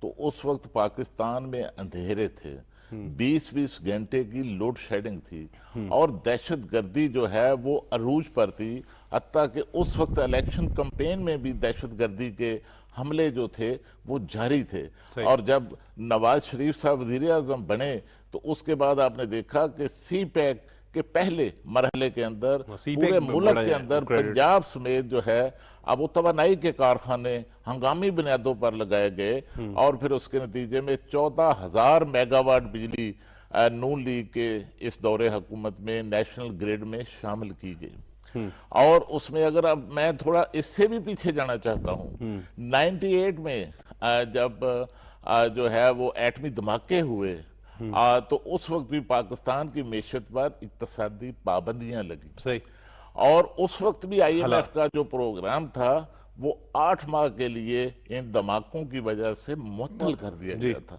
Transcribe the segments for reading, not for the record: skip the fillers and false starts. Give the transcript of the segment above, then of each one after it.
تو اس وقت پاکستان میں اندھیرے تھے، 20-20 گھنٹے کی لوڈ شیڈنگ تھی، اور دہشت گردی جو ہے وہ عروج پر تھی، حتیٰ کہ اس وقت الیکشن کمپین میں بھی دہشت گردی کے حملے جو تھے وہ جاری تھے۔ اور جب نواز شریف صاحب وزیر اعظم بنے تو اس کے بعد آپ نے دیکھا کہ سی پیک کے پہلے مرحلے کے اندر پورے ملک کے اندر پنجاب سمیت جو ہے اب وہ توانائی کے کارخانے ہنگامی بنیادوں پر لگائے گئے، اور پھر اس کے نتیجے میں 14,000 میگا واٹ بجلی نون لیگ کے اس دور حکومت میں نیشنل گریڈ میں شامل کی گئی۔ اور اس میں اگر اب میں تھوڑا اس سے بھی پیچھے جانا چاہتا ہوں، 98 میں جب جو ہے وہ ایٹمی دھماکے ہوئے تو اس وقت بھی پاکستان کی معیشت پر اقتصادی پابندیاں لگی، اور اس وقت بھی آئی ایم ایف کا جو پروگرام تھا وہ 8 ماہ کے لیے ان دھماکوں کی وجہ سے معطل کر دیا گیا تھا۔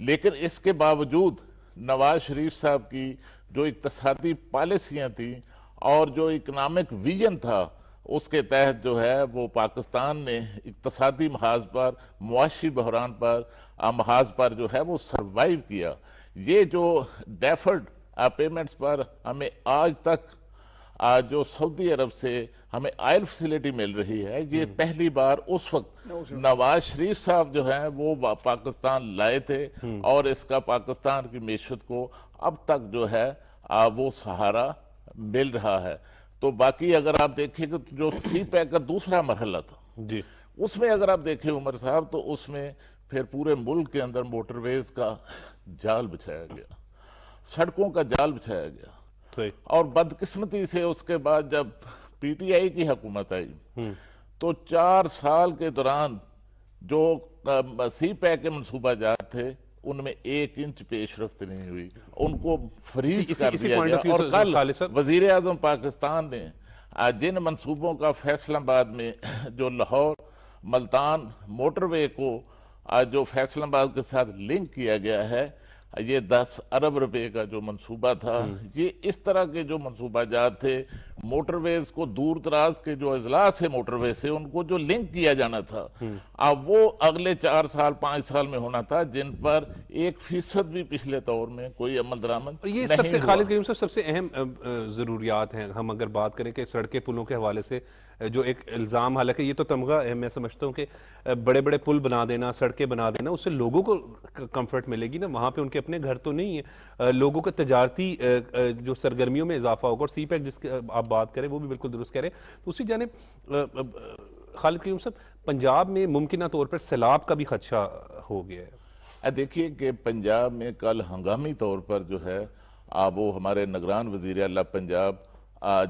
لیکن اس کے باوجود نواز شریف صاحب کی جو اقتصادی پالیسیاں تھیں اور جو اکنامک ویژن تھا، اس کے تحت جو ہے وہ پاکستان نے اقتصادی محاذ پر، معاشی بحران پر محاذ پر جو ہے وہ سروائیو کیا۔ یہ جو ڈیفرڈ پیمنٹس پر ہمیں آج تک جو سعودی عرب سے ہمیں آئل فیسیلیٹی مل رہی ہے، یہ پہلی بار اس وقت نواز شریف صاحب جو ہیں وہ پاکستان لائے تھے، اور اس کا پاکستان کی معیشت کو اب تک جو ہے وہ سہارا مل رہا ہے۔ تو باقی اگر آپ دیکھیں کہ جو سی پیک کا دوسرا مرحلہ تھا، اس میں اگر آپ دیکھیں عمر صاحب تو اس میں پھر پورے ملک کے اندر موٹر ویز کا جال بچھایا گیا، سڑکوں کا جال بچھایا گیا، اور بدقسمتی سے اس کے بعد جب پی ٹی آئی کی حکومت آئی تو 4 سال کے دوران جو سی پیک کے منصوبہ جات تھے ان میں 1 انچ پیش رفت نہیں ہوئی، ان کو فریز کر دیا گیا۔ اور کل وزیر اعظم پاکستان نے جن منصوبوں کا فیصل آباد میں جو لاہور ملتان موٹر وے کو جو فیصل آباد کے ساتھ لنک کیا گیا ہے، یہ 10 ارب روپے کا جو منصوبہ تھا، یہ اس طرح کے جو منصوبہ جات تھے موٹر ویز کو دور دراز کے جو اضلاع سے موٹر ویز سے ان کو جو لنک کیا جانا تھا، اب وہ اگلے 4 سال 5 سال میں ہونا تھا، جن پر 1% بھی پچھلے دور میں کوئی عمل درآمد یہ سب سے خالد کریم صاحب سب سے اہم ضروریات ہیں۔ ہم اگر بات کریں کہ سڑکیں پلوں کے حوالے سے جو ایک الزام، حالانکہ یہ تو تمغہ ہے، میں سمجھتا ہوں کہ بڑے بڑے پل بنا دینا، سڑکیں بنا دینا، اس سے لوگوں کو کمفرٹ ملے گی نا، وہاں پہ ان کے اپنے گھر تو نہیں ہیں، لوگوں کا تجارتی جو سرگرمیوں میں اضافہ ہوگا، اور سی پیک جس کی آپ بات کریں وہ بھی بالکل درست کہہ رہے ہیں۔ دوسری جانب خالد کریم صاحب، پنجاب میں ممکنہ طور پر سیلاب کا بھی خدشہ ہو گیا ہے۔ دیکھیے کہ پنجاب میں کل ہنگامی طور پر جو ہے وہ ہمارے نگران وزیر اعلیٰ پنجاب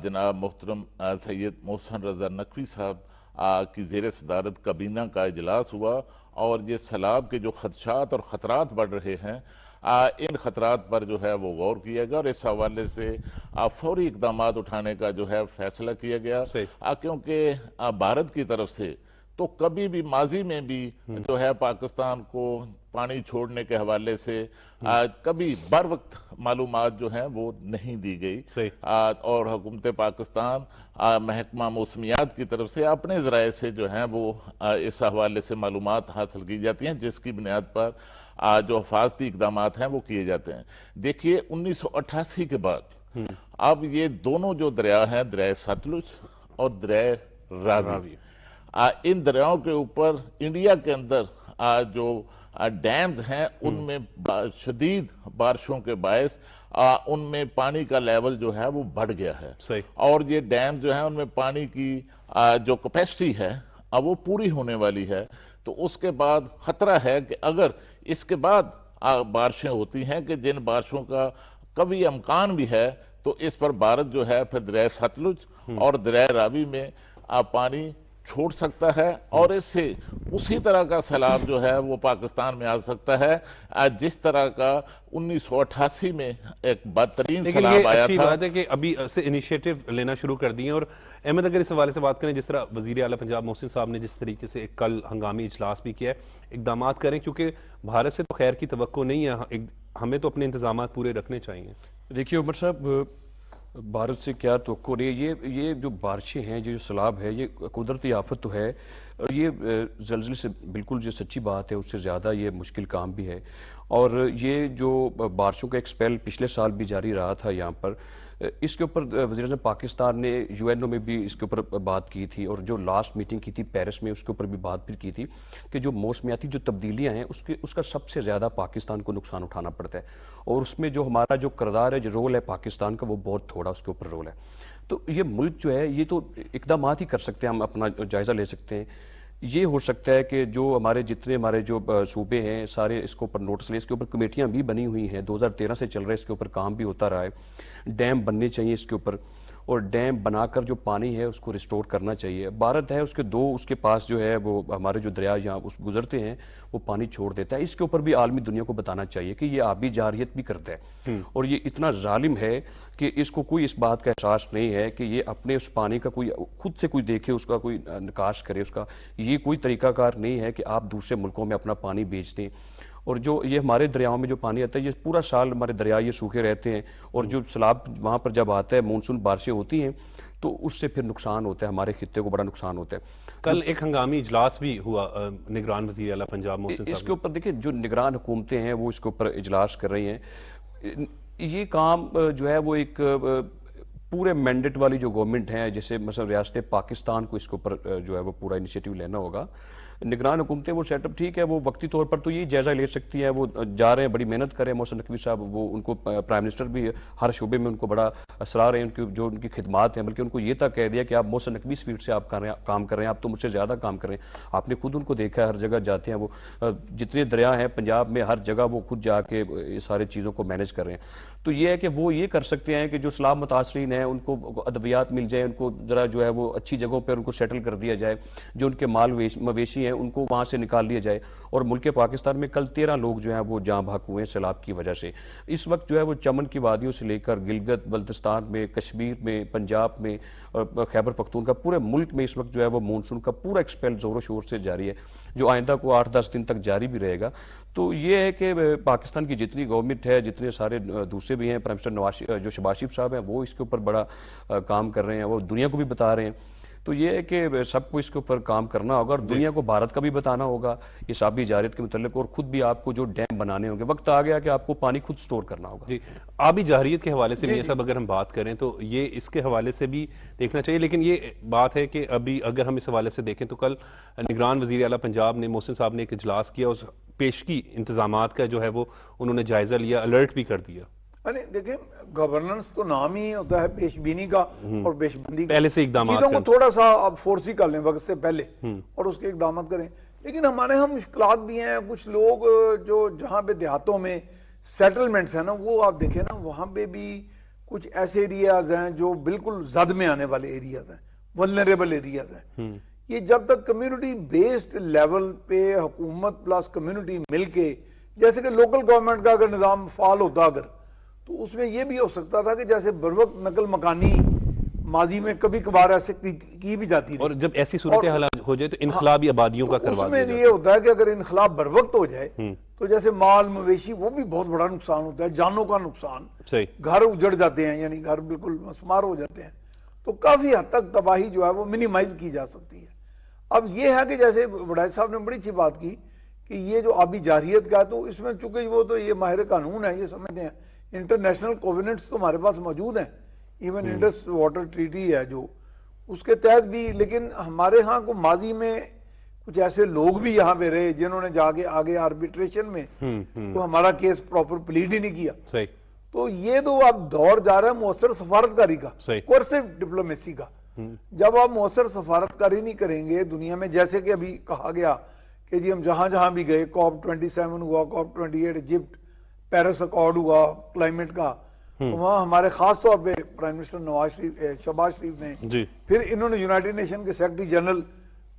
جناب محترم سید محسن رضا نقوی صاحب کی زیر صدارت کابینہ کا اجلاس ہوا، اور یہ سیلاب کے جو خدشات اور خطرات بڑھ رہے ہیں، ان خطرات پر جو ہے وہ غور کیا گیا، اور اس حوالے سے فوری اقدامات اٹھانے کا جو ہے فیصلہ کیا گیا، کیونکہ بھارت کی طرف سے تو کبھی بھی ماضی میں بھی جو ہے پاکستان کو پانی چھوڑنے کے حوالے سے کبھی بر وقت معلومات جو ہیں وہ نہیں دی گئی، اور حکومت پاکستان محکمہ موسمیات کی طرف سے اپنے ذرائع سے جو ہیں وہ اس حوالے سے معلومات حاصل کی جاتی ہیں، جس کی بنیاد پر جو حفاظتی اقدامات ہیں وہ کیے جاتے ہیں۔ دیکھیے 1988 کے بعد اب یہ دونوں جو دریا ہیں، دریائے ستلج اور دریائے راوی، ان دریاؤں کے اوپر انڈیا کے اندر جو ڈیمز ہیں ان میں شدید بارشوں کے باعث ان میں پانی کا لیول جو ہے وہ بڑھ گیا ہے، اور یہ ڈیمز جو ہیں ان میں پانی کی جو کیپیسٹی ہے اب وہ پوری ہونے والی ہے۔ تو اس کے بعد خطرہ ہے کہ اگر اس کے بعد بارشیں ہوتی ہیں کہ جن بارشوں کا کبھی امکان بھی ہے، تو اس پر بھارت جو ہے پھر دریائے ستلج اور دریائے راوی میں پانی چھوڑ سکتا ہے، اور اس سے اسی طرح کا سیلاب جو ہے وہ پاکستان میں آ سکتا ہے جس طرح کا 1988 میں ایک بدترین سیلاب آیا تھا۔ اچھی بات ہے کہ ابھی سے انیشیٹو لینا شروع کر دیے، اور احمد اگر اس حوالے سے بات کریں، جس طرح وزیر اعلیٰ پنجاب محسن صاحب نے جس طریقے سے ایک کل ہنگامی اجلاس بھی کیا ہے، اقدامات کریں، کیونکہ بھارت سے تو خیر کی توقع نہیں ہے، ہمیں تو اپنے انتظامات پورے رکھنے چاہیے۔ دیکھیے عمر صاحب، بھارت سے کیا توقع نہیں ہے؟ یہ جو بارشیں ہیں، جو سیلاب ہے، یہ قدرتی آفت تو ہے، اور یہ زلزلے سے بالکل جو سچی بات ہے اس سے زیادہ یہ مشکل کام بھی ہے. اور یہ جو بارشوں کا ایک سپیل پچھلے سال بھی جاری رہا تھا یہاں پر، اس کے اوپر وزیر اعظم پاکستان نے UN میں بھی اس کے اوپر بات کی تھی، اور جو لاسٹ میٹنگ کی تھی پیرس میں اس کے اوپر بھی بات بھی کی تھی کہ جو موسمیاتی جو تبدیلیاں ہیں اس کا سب سے زیادہ پاکستان کو نقصان اٹھانا پڑتا ہے، اور اس میں جو ہمارا جو کردار ہے، جو رول ہے پاکستان کا، وہ بہت تھوڑا اس کے اوپر رول ہے. تو یہ ملک جو ہے یہ تو اقدامات ہی کر سکتے ہیں، ہم اپنا جائزہ لے سکتے ہیں. یہ ہو سکتا ہے کہ جو ہمارے جو صوبے ہیں سارے اس کے اوپر نوٹس لیں. اس کے اوپر کمیٹیاں بھی بنی ہوئی ہیں، 2013 سے چل رہے اس کے اوپر کام بھی ہوتا رہا ہے. ڈیم بننے چاہیے اس کے اوپر، اور ڈیم بنا کر جو پانی ہے اس کو ریسٹور کرنا چاہیے. بھارت ہے اس کے اس کے پاس جو ہے وہ ہمارے جو دریا یہاں گزرتے ہیں وہ پانی چھوڑ دیتا ہے. اس کے اوپر بھی عالمی دنیا کو بتانا چاہیے کہ یہ آبی جارحیت بھی کرتا ہے، اور یہ اتنا ظالم ہے کہ اس کو کوئی اس بات کا احساس نہیں ہے کہ یہ اپنے اس پانی کا کوئی خود سے کوئی دیکھے، اس کا کوئی نکاش کرے. اس کا یہ کوئی طریقہ کار نہیں ہے کہ آپ دوسرے ملکوں میں اپنا پانی بیچ دیں. اور جو یہ ہمارے دریاؤں میں جو پانی آتا ہے، یہ پورا سال ہمارے دریا یہ سوکھے رہتے ہیں، اور جو سیلاب وہاں پر جب آتا ہے، مونسون بارشیں ہوتی ہیں، تو اس سے پھر نقصان ہوتا ہے، ہمارے خطے کو بڑا نقصان ہوتا ہے. کل ایک ہنگامی اجلاس بھی ہوا نگران وزیر اعلیٰ پنجاب محسن اس صاحب کے اوپر دیکھیں جو نگران حکومتیں ہیں وہ اس کے اوپر اجلاس کر رہی ہیں. یہ کام جو ہے وہ ایک پورے مینڈیٹ والی جو گورنمنٹ ہے، جیسے مثلا ریاست پاکستان کو اس کے اوپر جو ہے وہ پورا انیشیٹو لینا ہوگا. نگران حکومتیں وہ سیٹ اپ ٹھیک ہے، وہ وقتی طور پر تو یہ جائزہ لے سکتی ہیں، وہ جا رہے ہیں، بڑی محنت کریں. محسن نقوی صاحب وہ ان کو پرائم منسٹر بھی ہر شعبے میں ان کو بڑا اصرار ہے، ان کی خدمات ہیں، بلکہ ان کو یہ تک کہہ دیا کہ آپ محسن نقوی سپیڈ سے آپ کام کر رہے ہیں، آپ تو مجھ سے زیادہ کام کر رہے ہیں. آپ نے خود ان کو دیکھا ہے، ہر جگہ جاتے ہیں، وہ جتنے دریا ہیں پنجاب میں ہر جگہ وہ خود جا کے یہ سارے چیزوں کو مینیج کر رہے ہیں. تو یہ ہے کہ وہ یہ کر سکتے ہیں کہ جو سیلاب متاثرین ہیں ان کو ادویات مل جائیں، ان کو ذرا جو ہے وہ اچھی جگہوں پر ان کو سیٹل کر دیا جائے، جو ان کے مال مویشی ہیں ان کو وہاں سے نکال لیا جائے. اور ملک پاکستان میں کل 13 لوگ جو ہیں وہ جاں بحق ہوئے ہیں سیلاب کی وجہ سے. اس وقت جو ہے وہ چمن کی وادیوں سے لے کر گلگت بلتستان میں، کشمیر میں، پنجاب میں اور خیبر پختونخوا، پورے ملک میں اس وقت جو ہے وہ مونسون کا پورا ایکسپیل زور و شور سے جاری ہے، جو آئندہ کو 8-10 دن تک جاری بھی رہے گا. تو یہ ہے کہ پاکستان کی جتنی گورنمنٹ ہے، جتنے سارے دوسرے بھی ہیں، پرائم منسٹر جو شہباز شریف صاحب ہیں وہ اس کے اوپر بڑا کام کر رہے ہیں، وہ دنیا کو بھی بتا رہے ہیں. تو یہ ہے کہ سب کو اس کے اوپر کام کرنا ہوگا، اور دنیا کو بھارت کا بھی بتانا ہوگا اس آبی جارحیت کے متعلق، اور خود بھی آپ کو جو ڈیم بنانے ہوں گے. وقت آ گیا کہ آپ کو پانی خود سٹور کرنا ہوگا. جی، آبی جارحیت کے حوالے سے میاں صاحب اگر ہم بات کریں تو یہ اس کے حوالے سے بھی دیکھنا چاہیے. لیکن یہ بات ہے کہ ابھی اگر ہم اس حوالے سے دیکھیں تو کل نگران وزیر اعلیٰ پنجاب نے محسن صاحب نے ایک اجلاس کیا، اس پیشگی انتظامات کا جو ہے وہ انہوں نے جائزہ لیا، الرٹ بھی کر دیا. دیکھیں گورننس تو نام ہی ہوتا ہے پیش بینی کا اور پیش بندی کا. پہلے سے اقدامات چیزوں کو تھوڑا سا آپ فورسی کر لیں وقت سے پہلے اور اس کے اقدامات کریں. لیکن ہمارے ہاں مشکلات بھی ہیں. کچھ لوگ جو جہاں پہ دیہاتوں میں سیٹلمنٹس ہیں نا، وہ آپ دیکھیں نا، وہاں پہ بھی کچھ ایسے ایریاز ہیں جو بالکل زد میں آنے والے ایریاز ہیں، ولنریبل ایریاز ہیں. یہ جب تک کمیونٹی بیسڈ لیول پہ حکومت پلس کمیونٹی مل کے، جیسے کہ لوکل گورنمنٹ کا اگر نظام فعال ہوتا اگر، تو اس میں یہ بھی ہو سکتا تھا کہ جیسے بروقت نقل مکانی ماضی میں کبھی کبھار ایسے کی بھی جاتی تھی، اور جب ایسی صورتحال ہو جائے تو انخلابی آبادیوں کا کروا دیا. اس میں یہ ہوتا ہے کہ اگر انخلاب بروقت ہو جائے تو جیسے مال مویشی وہ بھی بہت بڑا نقصان ہوتا ہے، جانوں کا نقصان، گھر اجڑ جاتے ہیں، یعنی گھر بالکل مسمار ہو جاتے ہیں. تو کافی حد تک تباہی جو ہے وہ منیمائز کی جا سکتی ہے. اب یہ ہے کہ جیسے وڈائچ صاحب نے بڑی اچھی بات کی کہ یہ جو آبی جارحیت کا ہے، تو اس میں چونکہ وہ تو یہ ماہر قانون ہے، یہ سمجھتے ہیں انٹرنیشنل کووننٹس تو ہمارے پاس موجود ہیں، ایون انڈس واٹر ٹریٹی ہے جو اس کے تحت بھی. لیکن ہمارے ہاں کو ماضی میں کچھ ایسے لوگ بھی یہاں پہ رہے جنہوں نے جا کے آگے آربیٹریشن میں تو ہمارا کیس پراپر پلیڈ ہی نہیں کیا. تو یہ تو اب دور جا رہا ہے مؤثر سفارتکاری کا، کورسو ڈپلومیسی کا. جب آپ مؤثر سفارتکاری نہیں کریں گے دنیا میں، جیسے کہ ابھی کہا گیا کہ جی ہم جہاں بھی گئے، COP27 ہوا، COP28 ایجپٹ، پیرس اکارڈ ہوا کلائمیٹ کا، وہاں ہمارے خاص طور پہ پرائم منسٹر شہباز شریف نے، پھر انہوں نے یونائٹڈ نیشن کے سیکرٹری جنرل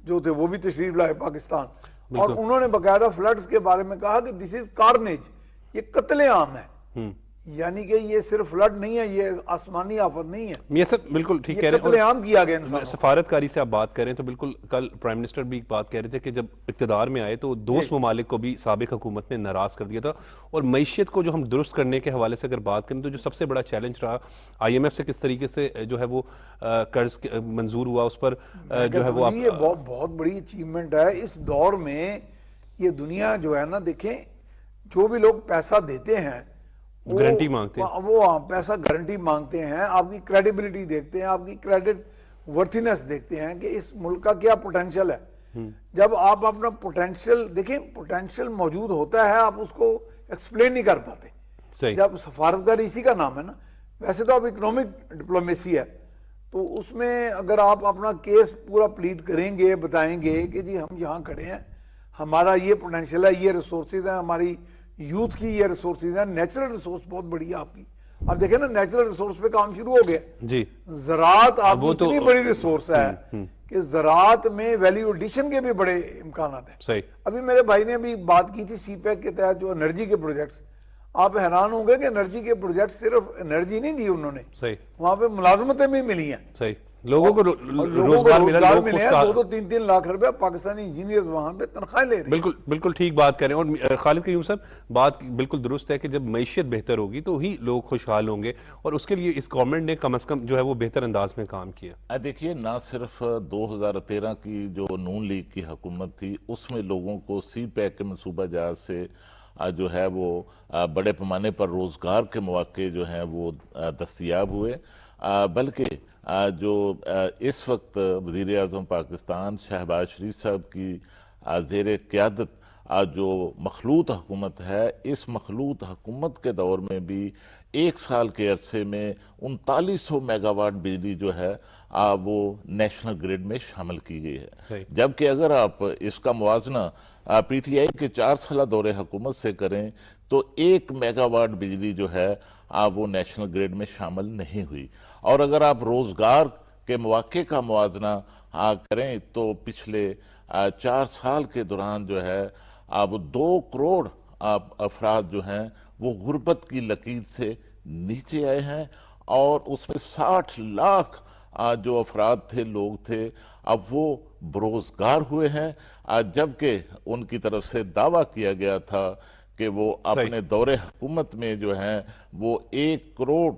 جو تھے وہ بھی تشریف لائے پاکستان، اور انہوں نے باقاعدہ فلڈز کے بارے میں کہا کہ دس از کارنیج، یہ قتل عام ہے. یعنی کہ یہ صرف فلڈ نہیں ہے، یہ آسمانی آفت نہیں ہے، میاں صاحب بالکل ٹھیک کہہ یہ رہے ہیں. قتل عام کیا گیا انسانوں کو. سفارتکاری سے آپ بات کریں تو بالکل کل پرائم منسٹر بھی ایک بات کہہ رہے تھے کہ جب اقتدار میں آئے تو دوست ممالک کو بھی سابق حکومت نے ناراض کر دیا تھا، اور معیشت کو جو ہم درست کرنے کے حوالے سے اگر بات کریں تو جو سب سے بڑا چیلنج رہا IMF سے کس طریقے سے جو ہے وہ قرض منظور ہوا، اس پر جو ہے وہ یہ بہت بڑی اچیومنٹ ہے اس دور میں. یہ دنیا جو ہے نا، دیکھیں جو بھی لوگ پیسہ دیتے ہیں گارنٹی مانگتے ہیں، وہ پیسہ گارنٹی مانگتے ہیں، آپ کی کریڈیبلٹی دیکھتے ہیں، آپ کی کریڈٹ ورتھینس دیکھتے ہیں کہ اس ملک کا کیا پوٹینشل ہے. جب آپ اپنا پوٹینشل دیکھیں، پوٹینشل موجود ہوتا ہے، آپ اس کو ایکسپلین نہیں کر پاتے. صحیح. جب سفارتکاری اسی کا نام ہے نا، ویسے تو اب اکنامک ڈپلومیسی ہے، تو اس میں اگر آپ اپنا کیس پورا پلیٹ کریں گے، بتائیں گے کہ جی ہم یہاں کھڑے ہیں، ہمارا یہ پوٹینشل ہے، یہ ریسورسز ہیں، ہماری یوتھ کی یہ ریسورسز ہیں، نیچرل ریسورس بہت بڑی ہے آپ کی. اب دیکھیں نا، نیچرل ریسورس پہ کام شروع ہو گیا. جی زراعت آپ کی اتنی بڑی ریسورس ہے کہ زراعت میں ویلیو ایڈیشن کے بھی بڑے امکانات ہیں. صحیح. ابھی میرے بھائی نے بھی بات کی تھی سی پیک کے تحت جو انرجی کے پروجیکٹس، آپ حیران ہوں گے کہ انرجی کے پروجیکٹ صرف انرجی نہیں دی انہوں نے، صحیح. وہاں پہ ملازمتیں بھی ملی ہیں. صحیح. لوگوں کو روزگار ملا، لوگ ملے ہیں. 2-3 لاکھ روپے پاکستانی انجینئرز وہاں پہ تنخواہیں لے رہے ہیں. بالکل بالکل ٹھیک بات کریں. اور خالد قیوم صاحب بات بالکل درست ہے کہ جب معیشت بہتر ہوگی تو ہی لوگ خوشحال ہوں گے، اور اس کے لیے اس گورنمنٹ نے کم از کم جو ہے وہ بہتر انداز میں کام کیا. دیکھیے، نہ صرف 2013 کی جو نون لیگ کی حکومت تھی، اس میں لوگوں کو سی پیک کے منصوبہ جات سے جو ہے وہ بڑے پیمانے پر روزگار کے مواقع جو ہیں وہ دستیاب ہوئے، بلکہ جو اس وقت وزیر اعظم پاکستان شہباز شریف صاحب کی زیر قیادت جو مخلوط حکومت ہے، اس مخلوط حکومت کے دور میں بھی 1 سال کے عرصے میں 3900 میگا واٹ بجلی جو ہے وہ نیشنل گریڈ میں شامل کی گئی ہے. جبکہ اگر آپ اس کا موازنہ پی ٹی آئی کے 4 سالہ دور حکومت سے کریں تو 1 میگا واٹ بجلی جو ہے وہ نیشنل گریڈ میں شامل نہیں ہوئی. اور اگر آپ روزگار کے مواقع کا موازنہ کریں تو پچھلے 4 سال کے دوران جو ہے وہ 2 کروڑ افراد جو ہیں وہ غربت کی لکیر سے نیچے آئے ہیں، اور اس میں 60 لاکھ جو افراد تھے، لوگ تھے، اب وہ بروزگار ہوئے ہیں. جبکہ ان کی طرف سے دعویٰ کیا گیا تھا کہ وہ اپنے دور حکومت میں جو ہیں وہ 1 کروڑ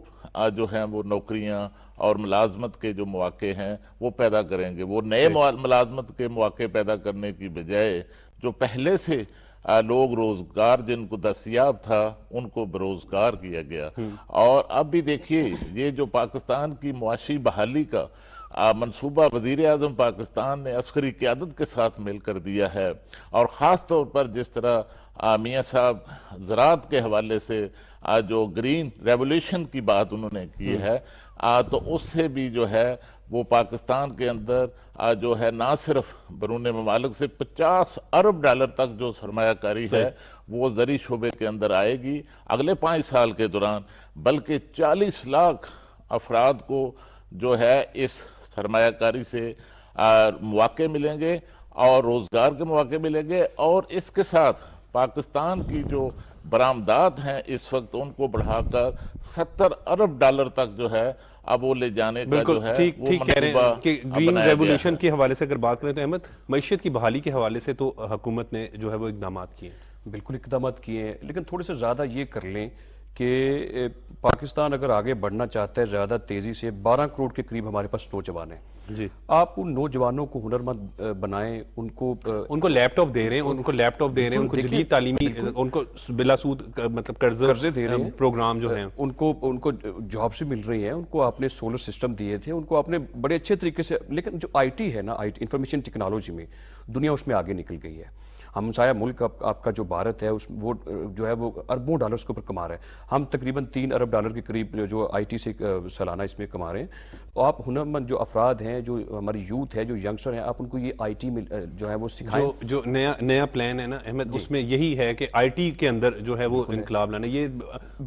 جو ہیں وہ نوکریاں اور ملازمت کے جو مواقع ہیں وہ پیدا کریں گے. وہ نئے ملازمت کے مواقع پیدا کرنے کی بجائے جو پہلے سے لوگ روزگار جن کو دستیاب تھا ان کو بروزگار کیا گیا. اور اب بھی دیکھیے، یہ جو پاکستان کی معاشی بحالی کا منصوبہ وزیر اعظم پاکستان نے عسکری قیادت کے ساتھ مل کر دیا ہے، اور خاص طور پر جس طرح میاں صاحب زراعت کے حوالے سے جو گرین ریولیوشن کی بات انہوں نے کی ہے، تو اس سے بھی جو ہے وہ پاکستان کے اندر جو ہے نہ صرف بیرون ممالک سے 50 ارب ڈالر تک جو سرمایہ کاری ہے وہ زرعی شعبے کے اندر آئے گی اگلے 5 سال کے دوران، بلکہ 40 لاکھ افراد کو جو ہے اس سرمایہ کاری سے مواقع ملیں گے اور روزگار کے مواقع ملیں گے. اور اس کے ساتھ پاکستان کی جو برآمدات ہیں اس وقت ان کو بڑھا کر 70 ارب ڈالر تک جو ہے اب وہ لے جانے کا جو ہے وہ ٹھیک کہہ رہے ہیں کہ گرین بنایا گیا ریولیوشن ہے. کے حوالے سے اگر بات کریں تو احمد، معیشت کی بحالی کے حوالے سے تو حکومت نے جو ہے وہ اقدامات کیے ہیں. بالکل اقدامات کیے ہیں، لیکن تھوڑے سے زیادہ یہ کر لیں کہ پاکستان اگر آگے بڑھنا چاہتا ہے زیادہ تیزی سے، 12 کروڑ کے قریب ہمارے پاس نوجوان ہیں. جی، آپ ان نوجوانوں کو ہنرمند بنائیں، ان کو لیپ ٹاپ دے رہے ہیں، ان کو جدید تعلیمی، ان کو بلا سود مطلب قرضے دے رہے ہیں، پروگرام جو ہیں ان کو جابس بھی مل رہی ہیں. ان کو آپ نے سولر سسٹم دیے تھے، ان کو آپ نے بڑے اچھے طریقے سے. لیکن جو آئی ٹی ہے نا، انفارمیشن ٹیکنالوجی میں دنیا اس میں آگے نکل گئی ہے. ہمسایہ ملک آپ کا جو بھارت ہے وہ جو ہے وہ اربوں ڈالرز کے اوپر کما رہا ہے. ہم تقریباً 3 ارب ڈالر کے قریب جو آئی ٹی سے سالانہ اس میں کما رہے ہیں. آپ ہنرمند جو افراد ہیں، جو ہماری یوتھ ہے، جو ینگسٹر ہیں، آپ ان کو یہ آئی ٹی میں جو ہے وہ سکھائیں. جو نیا پلان ہے نا احمد، اس میں یہی ہے کہ آئی ٹی کے اندر جو ہے وہ انقلاب لانا. یہ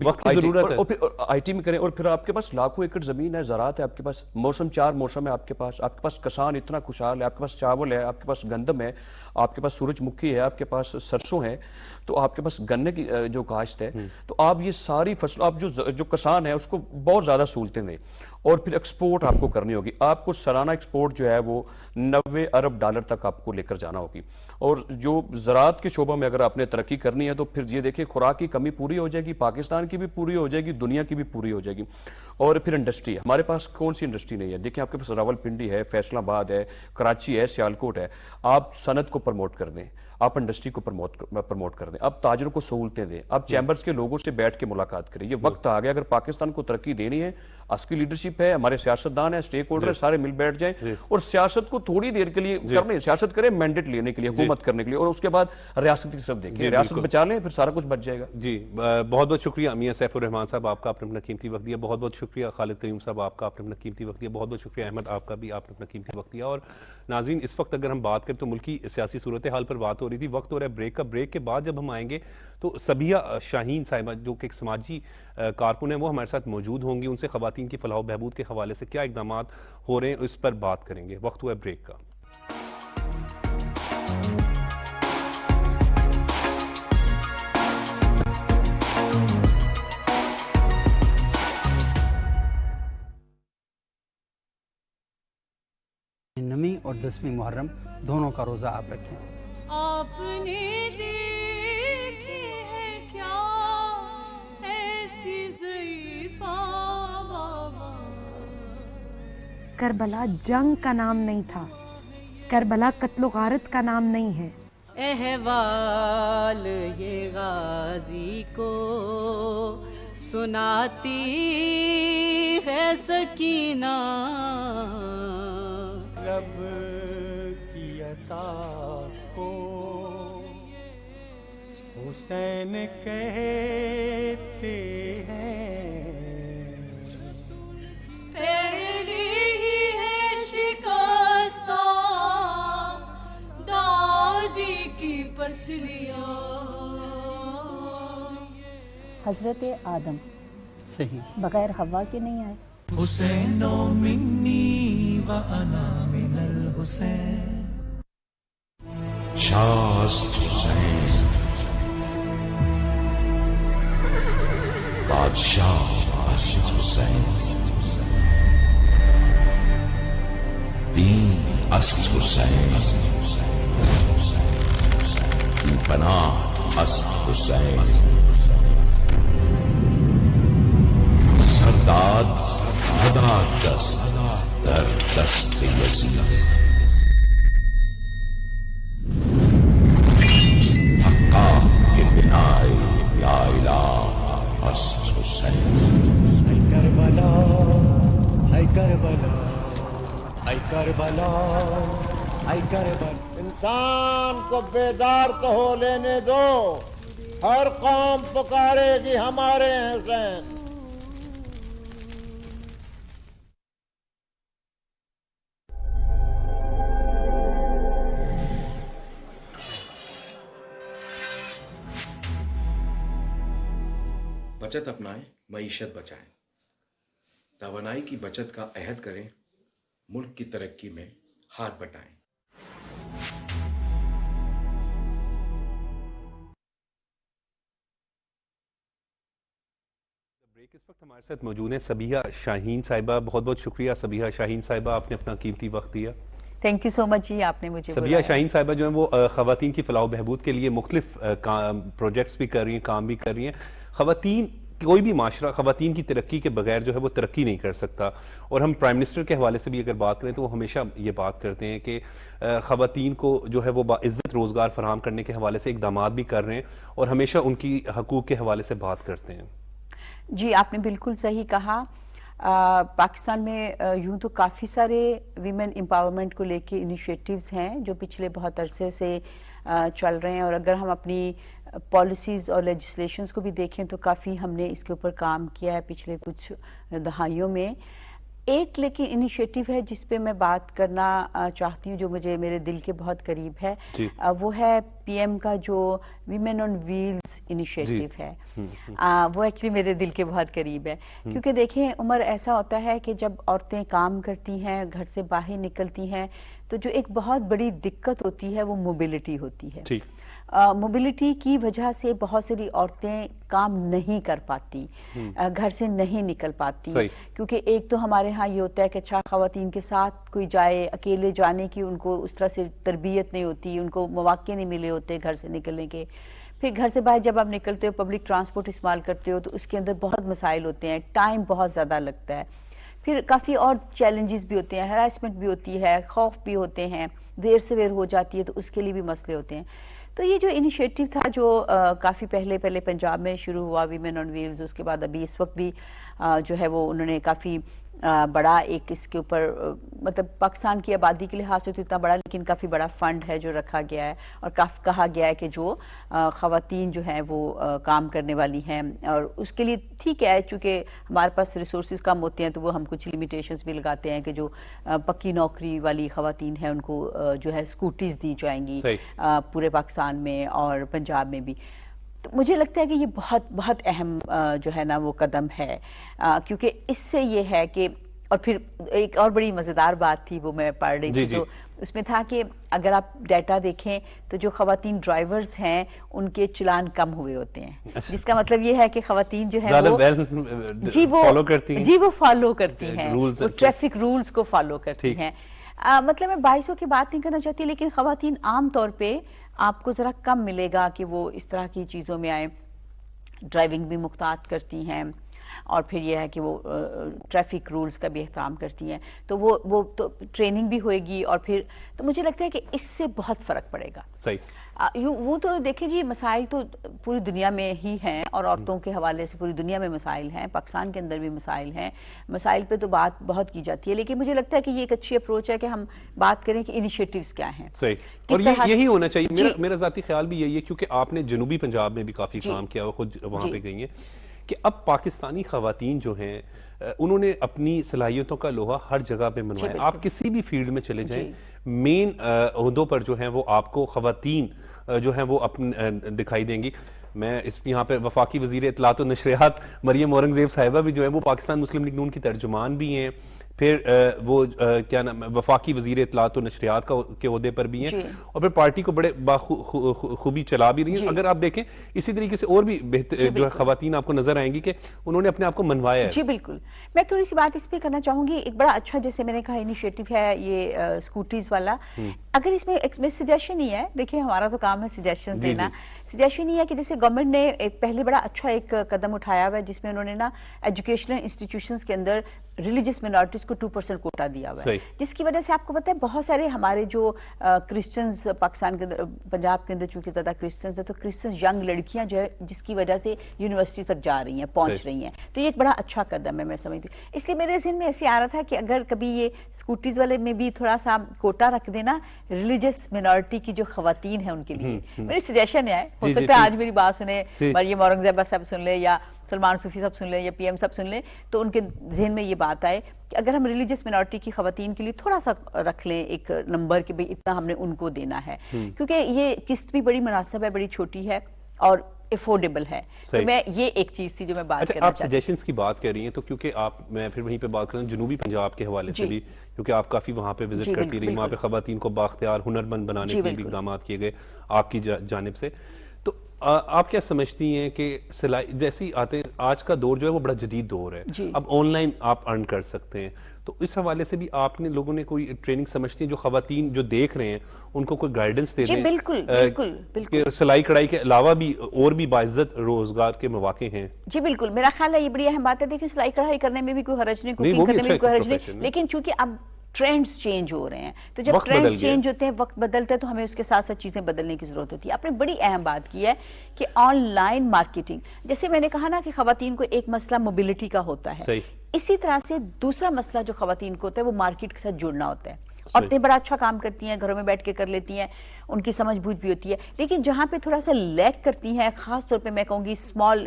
وقت کی ضرورت ہے، اور پھر آئی ٹی میں کریں. اور پھر آپ کے پاس لاکھوں ایکڑ زمین ہے، زراعت ہے آپ کے پاس، 4 موسم ہے آپ کے پاس کسان اتنا خوشحال ہے، آپ کے پاس چاول ہے، آپ کے پاس گندم ہے، آپ کے پاس سورج مکھی ہے، ہے, آپ کے پاس سرسوں ہے, تو آپ کے پاس گنے کی جو کاشت ہے, تو آپ یہ ساری فصل, آپ جو کسان ہے اس کو بہت زیادہ سہولتیں دیں, اور پھر ایکسپورٹ آپ کو کرنی ہوگی. آپ کو سالانہ ایکسپورٹ جو ہے وہ $90 ارب تک آپ کو لے کر جانا ہوگی. اور جو زراعت کے شعبہ میں اگر آپ نے ترقی کرنی ہے تو پھر یہ دیکھیں خوراک کی کمی پوری ہو جائے گی, پاکستان کی بھی پوری ہو جائے گی, دنیا کی بھی پوری ہو جائے گی. اور پھر انڈسٹری ہے, ہمارے پاس کون سی انڈسٹری نہیں ہے؟ دیکھیں آپ کے پاس راولپنڈی ہے, فیصل آباد ہے, کراچی ہے, سیالکوٹ ہے. آپ صنعت کو پروموٹ کر دیں, آپ انڈسٹری کو پروموٹ کر دیں, آپ تاجروں کو سہولتیں دیں, آپ چیمبرز کے لوگوں سے بیٹھ کے ملازمت کریں. یہ وقت آ گیا, اگر پاکستان کو ترقی دینی ہے, اس کی لیڈرشپ ہے, ہمارے سیاستدان ہیں, سٹیک ہولڈر ہیں, سارے مل بیٹھ جائیں اور سیاست کو تھوڑی دیر کے لیے کرنے, سیاست کریں مینڈیٹ لینے کے لیے, حکومت کرنے کے لیے, اور اس کے بعد ریاست کی طرف دیکھیں. ریاست بچا لیں, پھر سارا کچھ بچ جائے گا. جی بہت بہت شکریہ میاں سیف الرحمان صاحب, آپ کا آپ نے اپنا قیمتی وقت دیا. بہت بہت شکریہ خالد قیوم صاحب, آپ کا آپ نے اپنا قیمتی وقت دیا. بہت بہت شکریہ احمد, آپ کا بھی آپ نے اپنا قیمتی وقت دیا. اور ناظرین, اس وقت اگر ہم بات کریں تو ملکی سیاسی صورتحال پر بات ہو رہی تھی. وقت ہو رہا ہے بریک کا. بریک کے بعد جب ہم آئیں گے تو سبیہ شاہین صاحبہ جو کہ ایک سماجی کارکن ہیں, وہ ہمارے ساتھ موجود ہوں گی. ان سے خواتین کی فلاح و بہبود کے حوالے سے کیا اقدامات ہو رہے ہیں اس پر بات کریں گے. وقت ہوا ہے بریک کا. نویں اور 10ویں محرم دونوں کا روزہ آپ رکھیں. آپ نے دیکھی ہے کیا ایسی ضعیفہ بابا. کربلا جنگ کا نام نہیں تھا, کربلا قتل و غارت کا نام نہیں ہے. احوال یہ غازی کو سناتی ہے سکینہ. رب کی عطا کو حسین کہتے ہیں. پہلی ہی ہے شکستہ دادی کی پسلیاں. حضرت آدم صحیح بغیر حوا کے نہیں آئے. حسین منی و انا من الحسین. شاست حسین بادشاہ است حسین. دین است حسین, بی پناہ است حسین. سرداد ہدایت دست در دست یزید. حقا کے بنائے لا الہ است حسین. ای کربلا ای کربلا ای کربلا ای کربلا. انسان کو بیدار تو ہو لینے دو, ہر قوم پکارے گی ہمارے حسین. بچت اپنائیں, معیشت بچائیں. توانائی کی بچت کا عہد کریں, ملک کی ترقی میں ہاتھ بٹائیں. بریک اس وقت ہمارے ساتھ موجود ہیں سبیہ شاہین صاحبہ. بہت بہت شکریہ سبیہ شاہین صاحبہ, آپ نے اپنا قیمتی وقت دیا. تھینک یو سو مچ جی, آپ نے مجھے سبیہ شاہین صاحبہ جو ہیں وہ خواتین کی فلاح و بہبود کے لیے مختلف پروجیکٹس بھی کر رہی ہیں, کام بھی کر رہی ہیں. خواتین, کوئی بھی معاشرہ خواتین کی ترقی کے بغیر جو ہے وہ ترقی نہیں کر سکتا. اور ہم پرائم منسٹر کے حوالے سے بھی اگر بات کریں تو وہ ہمیشہ یہ بات کرتے ہیں کہ خواتین کو جو ہے وہ باعزت روزگار فراہم کرنے کے حوالے سے اقدامات بھی کر رہے ہیں, اور ہمیشہ ان کی حقوق کے حوالے سے بات کرتے ہیں. جی آپ نے بالکل صحیح کہا. پاکستان میں یوں تو کافی سارے ویمن امپاورمنٹ کو لے کے انیشیٹیوز ہیں جو پچھلے بہت عرصے سے چل رہے ہیں, اور اگر ہم اپنی پالیسیز اور لیجسلیشنز کو بھی دیکھیں تو کافی ہم نے اس کے اوپر کام کیا ہے پچھلے کچھ دہائیوں میں. ایک لیکن انیشیٹیو ہے جس پہ میں بات کرنا چاہتی ہوں جو مجھے میرے دل کے بہت قریب ہے, وہ ہے پی ایم کا جو ویمن آن ویلز انیشیٹیو ہے. وہ ایکچولی میرے دل کے بہت قریب ہے, کیونکہ دیکھیں عمر ایسا ہوتا ہے کہ جب عورتیں کام کرتی ہیں, گھر سے باہر نکلتی ہیں, تو جو ایک بہت بڑی دقت ہوتی ہے وہ موبلٹی ہوتی ہے. ٹھیک. موبلٹی کی وجہ سے بہت ساری عورتیں کام نہیں کر پاتی, گھر سے نہیں نکل پاتی, کیونکہ ایک تو ہمارے ہاں یہ ہوتا ہے کہ اچھا خواتین کے ساتھ کوئی جائے, اکیلے جانے کی ان کو اس طرح سے تربیت نہیں ہوتی, ان کو مواقع نہیں ملے ہوتے گھر سے نکلنے کے. پھر گھر سے باہر جب آپ نکلتے ہو, پبلک ٹرانسپورٹ استعمال کرتے ہو, تو اس کے اندر بہت مسائل ہوتے ہیں, ٹائم بہت زیادہ لگتا ہے. پھر کافی اور چیلنجز بھی ہوتے ہیں, ہراسمنٹ بھی ہوتی ہے, خوف بھی ہوتے ہیں, دیر سویر ہو جاتی ہے تو اس کے لیے بھی مسئلے ہوتے ہیں. تو یہ جو انیشیٹو تھا جو کافی پہلے پنجاب میں شروع ہوا, ویمن آن ویلز, اس کے بعد ابھی اس وقت بھی جو ہے وہ انہوں نے کافی بڑا ایک اس کے اوپر, مطلب پاکستان کی آبادی کے لحاظ سے تو اتنا بڑا, لیکن کافی بڑا فنڈ ہے جو رکھا گیا ہے, اور کہا گیا ہے کہ جو خواتین جو ہیں وہ کام کرنے والی ہیں, اور اس کے لیے ٹھیک ہے چونکہ ہمارے پاس ریسورسز کم ہوتے ہیں تو وہ ہم کچھ لیمیٹیشنز بھی لگاتے ہیں کہ جو پکی نوکری والی خواتین ہیں ان کو جو ہے اسکوٹیز دی جائیں گی پورے پاکستان میں اور پنجاب میں بھی. تو مجھے لگتا ہے کہ یہ بہت بہت اہم جو ہے نا وہ قدم ہے, کیونکہ اس سے یہ ہے کہ, اور پھر ایک اور بڑی مزیدار بات تھی وہ میں پڑھ رہی تھی, تو اس میں تھا کہ اگر آپ ڈیٹا دیکھیں تو جو خواتین ڈرائیورز ہیں ان کے چلان کم ہوئے ہوتے ہیں, جس کا مطلب یہ ہے کہ خواتین جو ہے وہ فالو کرتی ہیں, وہ ٹریفک رولز کو فالو کرتی ہیں. مطلب میں باعثوں کی بات نہیں کرنا چاہتی, لیکن خواتین عام طور پہ آپ کو ذرا کم ملے گا کہ وہ اس طرح کی چیزوں میں آئیں. ڈرائیونگ بھی محتاط کرتی ہیں, اور پھر یہ ہے کہ وہ ٹریفک رولز کا بھی احترام کرتی ہیں, تو وہ تو ٹریننگ بھی ہوئے گی, اور پھر تو مجھے لگتا ہے کہ اس سے بہت فرق پڑے گا. صحیح. وہ تو دیکھیں جی, مسائل تو پوری دنیا میں ہی ہیں, اور عورتوں کے حوالے سے پوری دنیا میں مسائل ہیں, پاکستان کے اندر بھی مسائل ہیں, مسائل پہ تو بات بہت کی جاتی ہے, لیکن مجھے لگتا ہے کہ یہ ایک اچھی اپروچ ہے کہ ہم بات کریں کہ انیشیٹیوز کیا ہیں. صحیح. اور یہی ہونا چاہیے. میرا ذاتی خیال بھی یہی ہے, کیونکہ آپ نے جنوبی پنجاب میں بھی کافی کام کیا, وہ خود وہاں پہ گئی ہیں, کہ اب پاکستانی خواتین جو ہیں انہوں نے اپنی صلاحیتوں کا لوہا ہر جگہ پہ منوایا. آپ کسی بھی فیلڈ میں چلے جائیں, مین عہدوں پر جو ہیں وہ آپ کو خواتین جو ہیں وہ دکھائی دیں گی. میں یہاں پہ وفاقی وزیر اطلاعات و نشریات مریم اورنگزیب صاحبہ بھی جو ہے وہ پاکستان مسلم لیگ نون کی ترجمان بھی ہیں, پھر وہ کیا نام وفاقی وزیر اطلاعات و نشریات کے عہدے پر بھی ہیں, اور پھر پارٹی کو بڑے خوبی چلا بھی رہی ہیں. اگر آپ دیکھیں اسی طریقے سے اور بھی بہتر جو ہے خواتین آپ کو نظر آئیں گی کہ انہوں نے اپنے آپ کو منوایا ہے. جی بالکل. میں تھوڑی سی بات اس پہ کرنا چاہوں گی. ایک بڑا اچھا جیسے میں نے کہا انیشیٹو ہے یہ اسکوٹیز والا. اگر اس میں سجیشن ہی ہے, دیکھیں ہمارا تو کام ہے سجیشنز دینا, سجیشن یہ ہے کہ جیسے گورنمنٹ نے ایک پہلے بڑا اچھا ایک قدم اٹھایا ہوا ہے, جس میں انہوں نے نا ایجوکیشنل انسٹیٹیوشنز کے اندر ریلیجس مینورٹیز کو 2% کوٹا دیا ہوا ہے, جس کی وجہ سے آپ کو پتہ ہے بہت سارے ہمارے جو کرسچنز پاکستان کے اندر, پنجاب کے اندر چونکہ زیادہ کرسچنز ہیں, تو کرسچنز ینگ لڑکیاں جو ہے جس کی وجہ سے یونیورسٹی تک جا رہی ہیں, پہنچ رہی ہیں. تو یہ ایک بڑا اچھا قدم ہے میں سمجھتی ہوں. اس لیے میرے ذہن میں ایسے آ رہا تھا کہ اگر کبھی یہ اسکوٹیز والے میں بھی تھوڑا سا کوٹا رکھ دینا ریلیجس مینورٹی کی جو خواتین ہیں ان کے لیے. میری سجیشن ہے, ہو سکتا ہے آج میری بات سنے مریم اورنگزیبہ صاحب سن لے, یا سلمان صوفی صاحب سن لیں, یا پی ایم صاحب سن لیں, تو ان کے ذہن میں یہ بات آئے کہ اگر ہم ریلیجس مینورٹی کی خواتین کے لیے تھوڑا سا رکھ لیں ایک نمبر کہ بھئی اتنا ہم نے ان کو دینا ہے, کیونکہ یہ قسط بھی بڑی مناسب ہے, بڑی چھوٹی ہے اور افورڈیبل ہے. تو میں یہ ایک چیز تھی جو میں بات کرنا آپ سجیشنز کی بات کر رہی ہیں, تو کیونکہ میں پھر وہیں پہ بات کروں جنوبی پنجاب کے حوالے سے بھی, کیونکہ آپ کافی وہاں پہ وزٹ کرتی رہی, وہاں پہ خواتین کو بااختیار ہنرمند بنانے کے لیے اقدامات کیے گئے آپ کی جانب سے. تو آپ کیا سمجھتی ہیں کہ جیسی آج کا دور جو ہے وہ بڑا جدید دور ہے, اب آن لائن آپ ارن کر سکتے ہیں, تو اس حوالے سے بھی آپ نے لوگوں نے کوئی ٹریننگ سمجھتی ہیں جو خواتین جو دیکھ رہے ہیں ان کو کوئی گائیڈنس دے دیں؟ بالکل. سلائی کڑھائی کے علاوہ بھی اور بھی باعزت روزگار کے مواقع ہیں. جی بالکل, میرا خیال ہے یہ بڑی اہم بات ہے. دیکھیں سلائی کڑھائی کرنے میں بھی کوئی حرج نہیں, کوکنگ کرنے میں بھی کوئی حرج نہیں, لیکن چونکہ اب ٹرینڈز چینج ہو رہے ہیں, تو جب ٹرینڈز چینج ہوتے ہیں, وقت بدلتا ہے, تو ہمیں اس کے ساتھ ساتھ چیزیں بدلنے کی ضرورت ہوتی ہے. آپ نے بڑی اہم بات کی ہے کہ آن لائن مارکیٹنگ, جیسے میں نے کہا نا کہ خواتین کو ایک مسئلہ موبلٹی کا ہوتا ہے, اسی طرح سے دوسرا مسئلہ جو خواتین کو ہوتا ہے وہ مارکیٹ کے ساتھ جڑنا ہوتا ہے. عورتیں بڑا اچھا کام کرتی ہیں, گھروں میں بیٹھ کے کر لیتی ہیں, ان کی سمجھ بوجھ بھی ہوتی ہے, لیکن جہاں پہ تھوڑا سا لیک کرتی ہیں, خاص طور پہ میں کہوں گی اسمال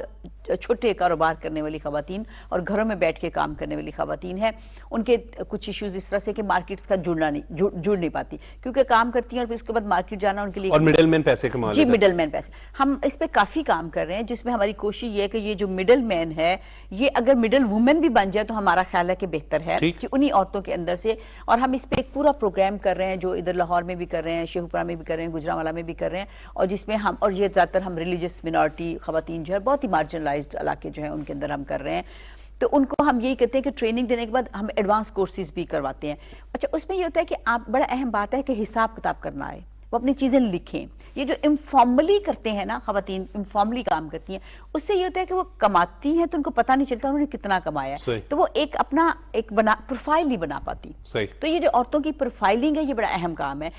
چھوٹے کاروبار کرنے والی خواتین اور گھروں میں بیٹھ کے کام کرنے والی خواتین ہیں، ان کے کچھ ایشوز اس طرح سے کہ مارکیٹس کا جڑ نہیں پاتی، کیونکہ کام کرتی ہیں اور پھر اس کے بعد مارکیٹ جانا ان کے لیے، اور مڈل مین پیسے کما جی مڈل مین پیسے. ہم اس پہ کافی کام کر رہے ہیں، جس میں ہماری کوشش یہ ہے کہ یہ جو مڈل مین ہے یہ اگر مڈل وومن بھی بن جائے تو ہمارا خیال ہے کہ بہتر ہے کہ انہی عورتوں کے اندر سے. اور ہم اس پہ ایک پورا پروگرام کر رہے ہیں جو ادھر لاہور میں بھی کر رہے ہیں، شیخوپورہ میں بھی کر رہے ہیں، گجرانوالہ میں بھی کر رہے ہیں، اور جس میں ہم، اور یہ زیادہ تر ہم ریلیجس منارٹی خواتین جو ہے بہت ہی مارجنلائزڈ علاقے جو ہیں ان کے اندر ہم کر رہے ہیں. تو ان کو ہم یہی کہتے ہیں کہ ٹریننگ دینے کے بعد ہم ایڈوانس کورسز بھی کرواتے ہیں. اچھا اس میں یہ ہوتا ہے کہ آپ، بڑا اہم بات ہے کہ حساب کتاب کرنا ہے، وہ اپنی چیزیں لکھیں. یہ جو انفارملی کرتے ہیں نا خواتین، انفارملی کام کرتی ہیں، اس سے یہ ہوتا ہے کہ وہ کماتی ہیں تو ان کو پتہ نہیں چلتا انہوں نے کتنا کمایا ہے، تو وہ ایک اپنا ایک پروفائل نہیں بنا پاتی. تو یہ جو عورتوں کی پروفائلنگ ہے یہ بڑا اہم کام ہے.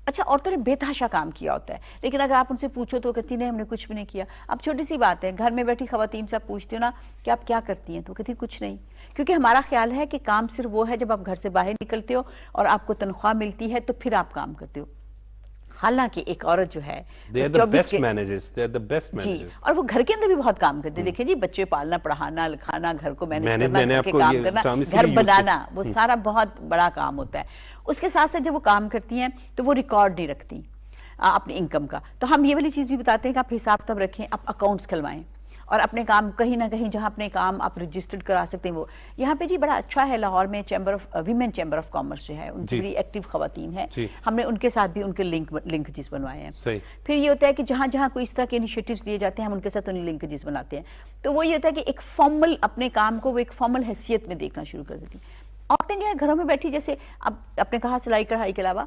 اچھا عورتوں نے بے تحاشا کام کیا ہوتا ہے، لیکن اگر آپ ان سے پوچھو تو وہ کہتی نہیں ہم نے کچھ بھی نہیں کیا. اب چھوٹی سی بات ہے، گھر میں بیٹھی خواتین سے آپ پوچھتے ہو نا کہ آپ کیا کرتی ہیں تو کہتی کچھ نہیں، کیونکہ ہمارا خیال ہے کہ کام صرف وہ ہے جب آپ گھر سے باہر نکلتے ہو اور آپ کو تنخواہ ملتی ہے تو پھر آپ کام کرتے ہو. حالانکہ ایک عورت جو ہے They are the best managers. They are the best managers. اور وہ گھر کے اندر بھی بہت کام کرتے ہیں. دیکھیں جی بچے پالنا، پڑھانا، لکھانا، گھر کو مینج کرنا، گھر کے کام کرنا، گھر بنانا، وہ سارا بہت بڑا کام ہوتا ہے. اس کے ساتھ ساتھ جب وہ کام کرتی ہیں تو وہ ریکارڈ نہیں رکھتی اپنی انکم کا. تو ہم یہ والی چیز بھی بتاتے ہیں کہ آپ حساب کتاب رکھیں، آپ اکاؤنٹس کھلوائیں اور اپنے کام کہیں نہ کہیں جہاں اپنے کام آپ رجسٹرڈ کرا سکتے ہیں. وہ یہاں پہ جی بڑا اچھا ہے لاہور میں ویمن چیمبر آف کامرس جو ہے، ان کی بڑی ایکٹیو خواتین ہیں، ہم نے ان کے ساتھ بھی ان کے لنکجز بنوائے ہیں. پھر یہ ہوتا ہے کہ جہاں جہاں کوئی اس طرح کے انیشیٹوز لیے جاتے ہیں ہم ان کے ساتھ انہیں لنکجز بناتے ہیں. تو وہ یہ ہوتا ہے کہ ایک فارمل اپنے کام کو وہ ایک فارمل حیثیت میں دیکھنا شروع کر دیتی ہیں. عورتیں جو ہے گھروں میں بیٹھی، جیسے اب آپ نے کہا سلائی کڑھائی کے علاوہ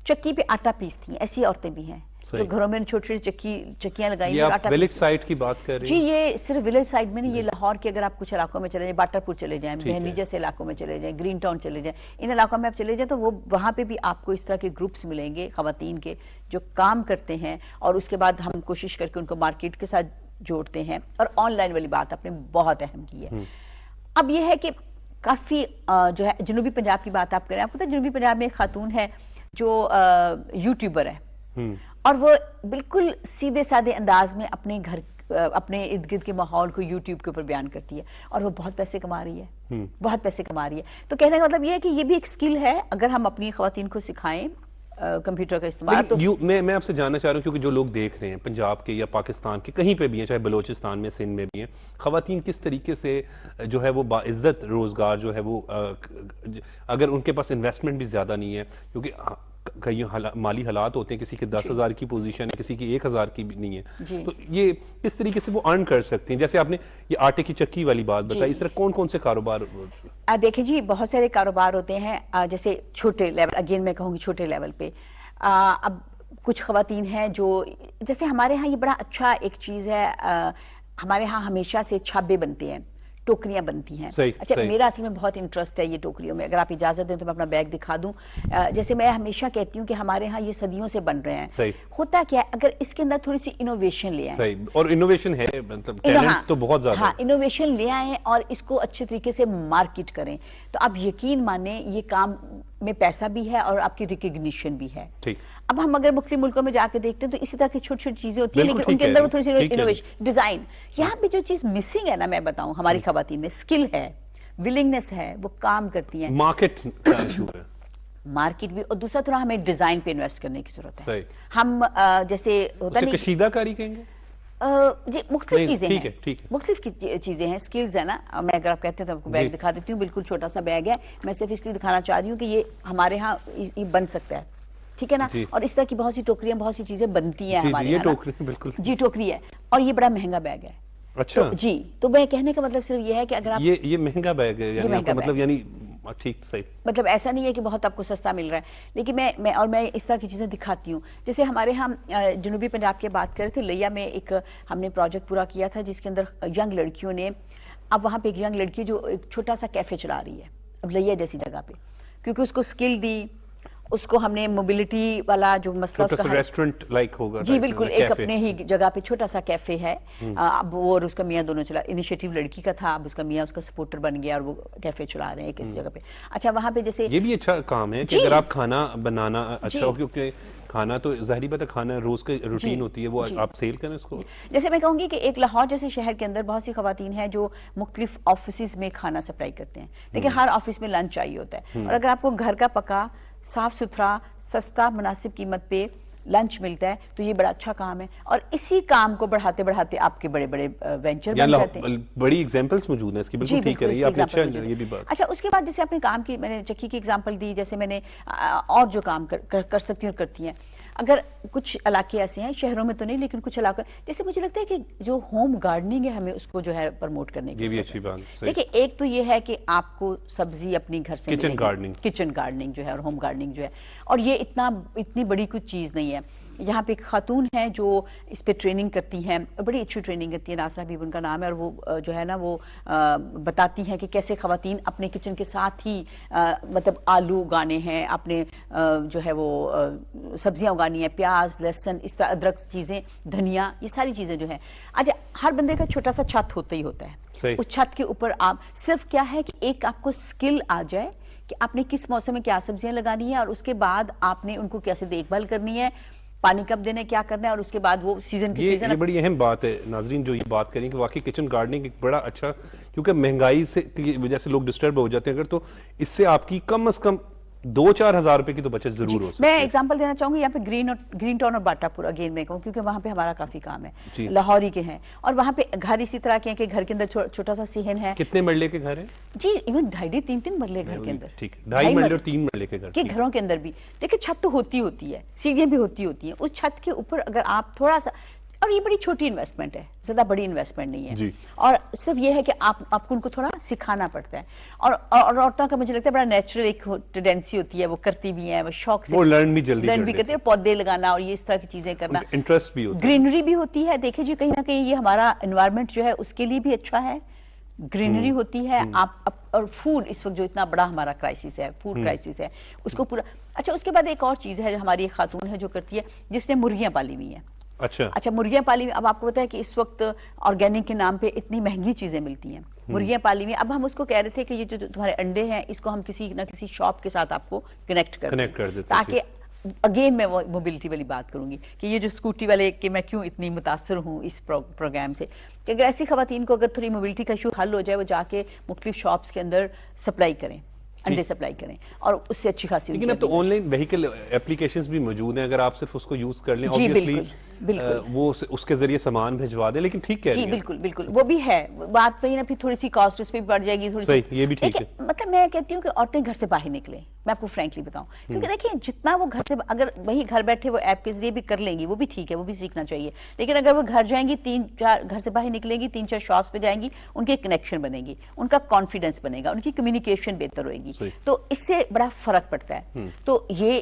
چکی پہ آٹا پیستی ہیں، ایسی عورتیں بھی ہیں جو گھروں میں چھوٹی چھوٹی چکیاں لگائی ہیں. آپ ولیج سائٹ کی بات کر رہے ہیں؟ جی یہ صرف ولیج سائٹ میں نہیں، یہ لاہور کے اگر آپ کچھ علاقوں میں چلے جائیں، باٹا پور چلے جائیں، بہنی جیسے علاقوں میں چلے جائیں، گرین ٹاؤن چلے جائیں، ان علاقوں میں آپ چلے جائیں تو وہ وہاں پہ بھی آپ کو اس طرح کے گروپس ملیں گے خواتین کے جو کام کرتے ہیں. اور اس کے بعد ہم کوشش کر کے ان کو مارکیٹ کے ساتھ جوڑتے ہیں. اور آن لائن والی بات آپ نے بہت اہم کی ہے. اب یہ ہے کہ کافی جو ہے جنوبی پنجاب کی بات آپ کریں، آپ کو پتہ ہے جنوبی پنجاب میں ایک خاتون ہے جو یوٹیوبر ہے اور وہ بالکل سیدھے سادے انداز میں اپنے گھر، اپنے ارد گرد کے ماحول کو یوٹیوب کے اوپر بیان کرتی ہے اور وہ بہت پیسے کما رہی ہے، بہت پیسے کما رہی ہے. تو کہنے کا مطلب یہ ہے کہ یہ بھی ایک سکل ہے اگر ہم اپنی خواتین کو سکھائیں کمپیوٹر کا استعمال. تو میں آپ سے جاننا چاہ رہا ہوں کیونکہ جو لوگ دیکھ رہے ہیں پنجاب کے یا پاکستان کے کہیں پہ بھی ہیں، چاہے بلوچستان میں، سندھ میں بھی ہیں، خواتین کس طریقے سے جو ہے وہ باعزت روزگار جو ہے وہ، اگر ان کے پاس انویسٹمنٹ بھی زیادہ نہیں ہے، کیونکہ کئی مالی حالات ہوتے ہیں، کسی کے 10,000 کی پوزیشن ہے، کسی کی 1,000 کی بھی نہیں ہے، تو یہ کس طریقے سے وہ ارن کر سکتے ہیں؟ جیسے آپ نے یہ آٹے کی چکی والی بات بتائی، اس طرح کون کون سے کاروبار؟ دیکھیں جی بہت سارے کاروبار ہوتے ہیں، جیسے چھوٹے لیول، اگین میں کہوں گی چھوٹے لیول پہ. اب کچھ خواتین ہیں جو، جیسے ہمارے ہاں یہ بڑا اچھا ایک چیز ہے، ہمارے ہاں ہمیشہ سے چھابے بنتے ہیں، ٹوکریاں بنتی ہیں. اچھا میرا اصل میں بہت انٹرسٹ ہے یہ ٹوکریوں میں، اگر آپ اجازت دیں تو میں اپنا بیگ دکھا دوں. جیسے میں ہمیشہ کہتی ہوں کہ ہمارے ہاں یہ صدیوں سے بن رہے ہیں. ہوتا کیا ہے اگر اس کے اندر تھوڑی سی انوویشن لے آئیں، اور انوویشن ہے مطلب ٹیلنٹ تو بہت زیادہ، ہاں انوویشن لے آئیں اور اس کو اچھے طریقے سے مارکیٹ کریں تو آپ یقین مانیں یہ کام میں پیسہ بھی ہے اور آپ کی ریکگنیشن بھی ہے. اب ہم اگر مختلف ملکوں میں جا کے دیکھتے ہیں تو اسی طرح کی چھوٹی چھوٹی چیزیں ہوتی ہیں، لیکن ان کے اندر وہ تھوڑی سی انوویشن، ڈیزائن. یہاں پہ جو چیز مسنگ ہے نا میں بتاؤں، ہماری خواتین میں اسکل ہے، ولنگنس ہے، وہ کام کرتی ہیں. مارکیٹ کا ایشو ہے، مارکیٹ بھی، اور دوسرا تھوڑا ہمیں ڈیزائن پہ انویسٹ کرنے کی ضرورت ہے. ہم جیسے ہوتا نہیں کشیدہ کاری کہیں گے، جی مختلف چیزیں ہیں، مختلف چیزیں ہیں، سکلز ہیں نا. میں اگر آپ کہتے ہیں تو آپ کو بیگ دکھا دیتی ہوں، بالکل چھوٹا سا بیگ ہے، میں صرف اس لیے دکھانا چاہ رہی ہوں کہ یہ ہمارے ہاں یہ بن سکتا ہے، ٹھیک ہے نا. اور اس طرح کی بہت سی ٹوکریاں، بہت سی چیزیں بنتی ہیں ہمارے یہاں. بالکل جی ٹوکری ہے اور یہ بڑا مہنگا بیگ ہے. اچھا جی تو میں کہنے کا مطلب صرف یہ ہے کہ اگر آپ یہ مہنگا بیگ ہے، یعنی مطلب یعنی ٹھیک صحیح، مطلب ایسا نہیں ہے کہ بہت آپ کو سستا مل رہا ہے، لیکن میں اس طرح کی چیزیں دکھاتی ہوں. جیسے ہمارے ہاں جنوبی پنجاب کی بات کرے تھے، لیا میں ایک ہم نے پروجیکٹ پورا کیا تھا جس کے اندر ینگ لڑکیوں نے، اب وہاں پہ ایک ینگ لڑکی جو ایک چھوٹا سا کیفے چلا رہی ہے اب لیا جیسی جگہ پہ، کیونکہ اس کو اسکل دی، اس کو ہم نے موبلٹی والا جو مسئلہ اس کا ریسٹورنٹ لائک ہوگا، جی بالکل ایک اپنے ہی جگہ پہ چھوٹا سا کیفے ہے. اب وہ اور اس کا میاں دونوں چلا، انیشیٹو لڑکی کا تھا، اب اس کا میاں اس کا سپورٹر بن گیا اور وہ کیفے چلا رہے ہیں ایک اس جگہ پہ. اچھا وہاں پہ جیسے یہ بھی اچھا کام ہے کہ اگر آپ کھانا بنانا اچھا ہو، کیونکہ کھانا تو ظاہری بات ہے، کھانا روز کا روٹین ہوتی ہے، وہ آپ سیل کریں اس کو. جیسے میں کہوں گی کہ ایک لاہور جیسے شہر کے اندر بہت سی خواتین ہیں جو مختلف آفیسز میں کھانا سپلائی کرتے ہیں. دیکھیں ہر آفس میں لنچ چاہیے ہوتا ہے، اور اگر آپ کو گھر کا پکا صاف ستھرا سستا مناسب قیمت پہ لنچ ملتا ہے تو یہ بڑا اچھا کام ہے. اور اسی کام کو بڑھاتے بڑھاتے آپ کے بڑے بڑے وینچر بن جاتے ہیں. بڑی ایگزامپلز موجود ہیں اس کی، بالکل ٹھیک ہے، یہ آپ نے اچھا یہ بھی بات. اچھا اس کے بعد جیسے آپ نے کام کی، میں نے چکی کی ایگزامپل دی، جیسے میں نے اور جو کام کر سکتی ہوں اور کرتی ہیں. اگر کچھ علاقے ایسے ہیں، شہروں میں تو نہیں لیکن کچھ علاقے، جیسے مجھے لگتا ہے کہ جو ہوم گارڈننگ ہے ہمیں اس کو جو ہے پرموٹ کرنے کی، یہ بھی اچھی بات. دیکھیں ایک تو یہ ہے کہ آپ کو سبزی اپنی گھر سے کچن گارڈننگ جو ہے اور ہوم گارڈننگ جو ہے، اور یہ اتنی بڑی کچھ چیز نہیں ہے. یہاں پہ ایک خاتون ہیں جو اس پہ ٹریننگ کرتی ہیں، بڑی اچھی ٹریننگ کرتی ہیں، ناصرہ حبیب ان کا نام ہے، اور وہ جو ہے نا وہ بتاتی ہیں کہ کیسے خواتین اپنے کچن کے ساتھ ہی مطلب آلو اگانے ہیں، اپنے جو ہے وہ سبزیاں اگانی ہیں، پیاز لہسن اس طرح ادرک چیزیں، دھنیا، یہ ساری چیزیں جو ہیں. اچھا ہر بندے کا چھوٹا سا چھت ہوتا ہی ہوتا ہے، اس چھت کے اوپر آپ صرف کیا ہے کہ ایک آپ کو سکل آ جائے کہ آپ نے کس موسم میں کیا سبزیاں لگانی ہیں، اور اس کے بعد آپ نے ان کو کیسے دیکھ بھال کرنی ہے، پانی کب دینا ہے، کیا کرنا ہے، اور اس کے بعد وہ سیزن کی سیزن. یہ بڑی اہم بات ہے ناظرین جو یہ بات کریں کہ واقعی کچن گارڈننگ ایک بڑا اچھا، کیونکہ مہنگائی سے کی وجہ سے لوگ ڈسٹرب ہو جاتے ہیں اگر، تو اس سے آپ کی کم از کم 2-4 ہزار روپے کی تو بچت ضرور ہو سکتی ہے. میں ایگزامپل دینا چاہوں گی یہاں پہ گرین ٹاؤن اور باٹا پور اگین میں کہوں کیونکہ وہاں پہ ہمارا کافی کام ہے، لاہور ہی کے ہیں، اور وہاں پہ گھر اسی طرح کے ہیں کہ گھر کے اندر چھوٹا سا صحن ہے. کتنے مرلے کے گھر ہیں؟ جی ایون 2.5-3 مرلے گھر کے اندر، ٹھیک 2.5 مرلے اور 3 مرلے کے گھر کے گھروں کے اندر بھی دیکھیں چھت تو ہوتی ہے، سیڑھیاں بھی ہوتی ہیں، اس چھت کے اوپر اگر آپ تھوڑا سا، اور یہ بڑی چھوٹی انویسٹمنٹ ہے، زیادہ بڑی انویسٹمنٹ نہیں ہے، اور صرف یہ ہے کہ آپ کو ان کو تھوڑا سکھانا پڑتا ہے. اور عورتوں کا مجھے لگتا ہے بڑا نیچرل ایک ٹینڈنسی ہوتی ہے، وہ کرتی بھی ہیں، وہ شوق سے لرن بھی جلدی کرتے ہیں، پودے لگانا اور یہ اس طرح کی چیزیں کرنا، انٹرسٹ بھی ہوتا ہے، گرینری بھی ہوتی ہے. دیکھیں جی کہیں نہ کہیں یہ ہمارا انوائرمنٹ جو ہے اس کے لیے بھی اچھا ہے، گرینری ہوتی ہے. آپ اور فوڈ اس وقت جو اتنا بڑا ہمارا کرائسس ہے، فوڈ کرائسس ہے، اس کو پورا. اچھا اس کے بعد ایک اور چیز ہے جو ہماری ایک خاتون ہے جو کرتی ہے، جس نے مرغیاں پالی ہوئی ہیں. اچھا مرغیاں پالی ہوئی، اب آپ کو پتا ہے کہ اس وقت آرگینک کے نام پہ اتنی مہنگی چیزیں ملتی ہیں، مرغیاں پالی ہوئی. اب ہم اس کو کہہ رہے تھے کہ یہ جو تمہارے انڈے ہیں اس کو ہم کسی نہ کسی شاپ کے ساتھ آپ کو کنیکٹ کر دیں، تاکہ اگین میں وہ موبلٹی والی بات کروں گی کہ یہ جو اسکوٹی والے کہ میں کیوں اتنی متاثر ہوں اس پروگرام سے، کہ اگر ایسی خواتین کو اگر تھوڑی موبلٹی کا ایشو حل ہو جائے، وہ جا کے مختلف شاپس کے اندر سپلائی کریں، انڈے سپلائی کریں، اور اس سے اچھی خاصی. لیکن اب تو آن لائن وہیکل اپلیکیشنز بھی موجود ہیں، اگر آپ صرف اس کو یوز کر لیں obviously وہ اس کے ذریعے سامان بھجوا دیں. لیکن ٹھیک کہہ رہی ہیں، جی بالکل وہ بھی ہے بات وہی نا، پھر تھوڑی سی کاسٹ اس پہ بھی بڑھ جائے گی، تھوڑی سی. یہ بھی ٹھیک ہے. مطلب میں کہتی ہوں کہ عورتیں گھر سے باہر نکلیں، میں آپ کو فرینکلی بتاؤں، کیونکہ دیکھیں جتنا وہ گھر سے اگر وہی گھر بیٹھے وہ ایپ کے ذریعے بھی کر لیں گی، وہ بھی ٹھیک ہے، وہ بھی سیکھنا چاہیے. لیکن اگر وہ گھر جائیں گی، 3-4 گھر سے باہر نکلیں گی، 3-4 شاپس پہ جائیں گی، ان کے کنیکشن بنے گی، ان کا کانفیڈنس بنے گا، ان کی کمیونیکیشن بہتر ہوئے گی، تو اس سے بڑا فرق پڑتا ہے. تو یہ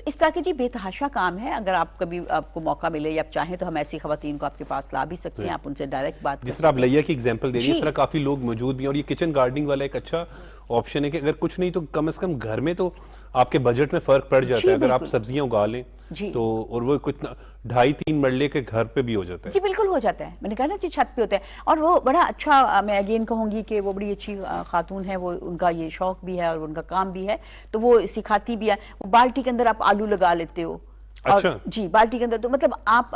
اس طرح کے جی بے تحاشا کام ہے. اگر آپ کبھی آپ کو موقع ملے یا آپ چاہیں تو ہم ایسی خواتین کو آپ کے پاس لا بھی سکتے ہیں، آپ ان سے ڈائریکٹ بات کر سکتے ہیں. جس طرح آپ لیا کی ایگزامپل دے رہی ہیں، اس طرح کافی لوگ موجود بھی ہیں، اور یہ کچن گارڈننگ والا ایک اچھا آپشن ہے کہ اگر کچھ نہیں تو کم از کم گھر میں تو آپ کے بجٹ میں فرق پڑ جاتا ہے اگر آپ سبزیاں اگا لیں تو، اور وہ کچھ 2.5-3 مرلے کے گھر پہ بھی ہو جاتا ہے. جی بالکل ہو جاتا ہے، میں نے کہا نا جی چھت پہ ہوتا ہے. اور وہ بڑا اچھا، میں اگین کہوں گی کہ وہ بڑی اچھی خاتون ہے، وہ ان کا یہ شوق بھی ہے اور ان کا کام بھی ہے، تو وہ سکھاتی بھی ہے. بالٹی کے اندر آپ آلو لگا لیتے ہو، جی بالٹی کے اندر، تو مطلب آپ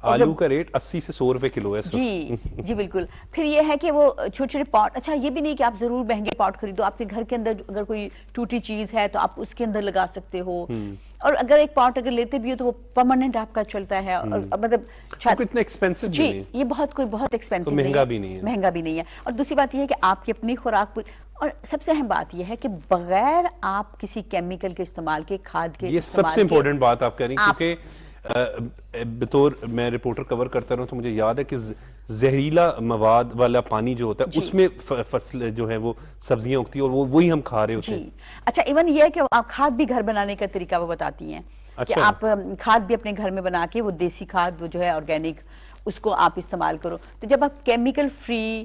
آلو کا ریٹ 80 سے 100 روپے کلو ہے. جی بالکل. پھر یہ ہے کہ وہ چھوٹے چھوٹے پاٹ، اچھا یہ بھی نہیں کہ آپ ضرور مہنگے پاٹ خریدو، آپ کے گھر کے اندر اگر کوئی ٹوٹی چیز ہے تو آپ اس کے اندر لگا سکتے ہو. اور اگر ایک پاٹ اگر لیتے بھی ہو تو وہ پرماننٹ آپ کا چلتا ہے، اور مطلب اتنا ایکسپینسو جی یہ بہت ایکسپینسو مہنگا بھی نہیں ہے. اور دوسری بات یہ ہے کہ آپ کی اپنی خوراک پوری، اور سب سے اہم بات یہ ہے کہ بغیر آپ کسی کیمیکل کے استعمال کے، کھاد کے، یہ سب سے امپورٹنٹ بات آپ کہہ رہی ہیں، کیونکہ بطور میں رپورٹر کور کرتا رہا ہوں تو مجھے یاد ہے کہ زہریلا مواد والا پانی جو ہوتا ہے اس میں فصل جو ہے وہ سبزیاں اگتی ہیں، اور وہی ہم کھا رہے ہوتے ہیں. اچھا ایون یہ ہے کہ آپ کھاد بھی گھر بنانے کا طریقہ وہ بتاتی ہیں کہ آپ کھاد بھی اپنے گھر میں بنا کے، وہ دیسی کھاد وہ جو ہے آرگینک، اس کو آپ استعمال کرو. تو جب آپ کیمیکل فری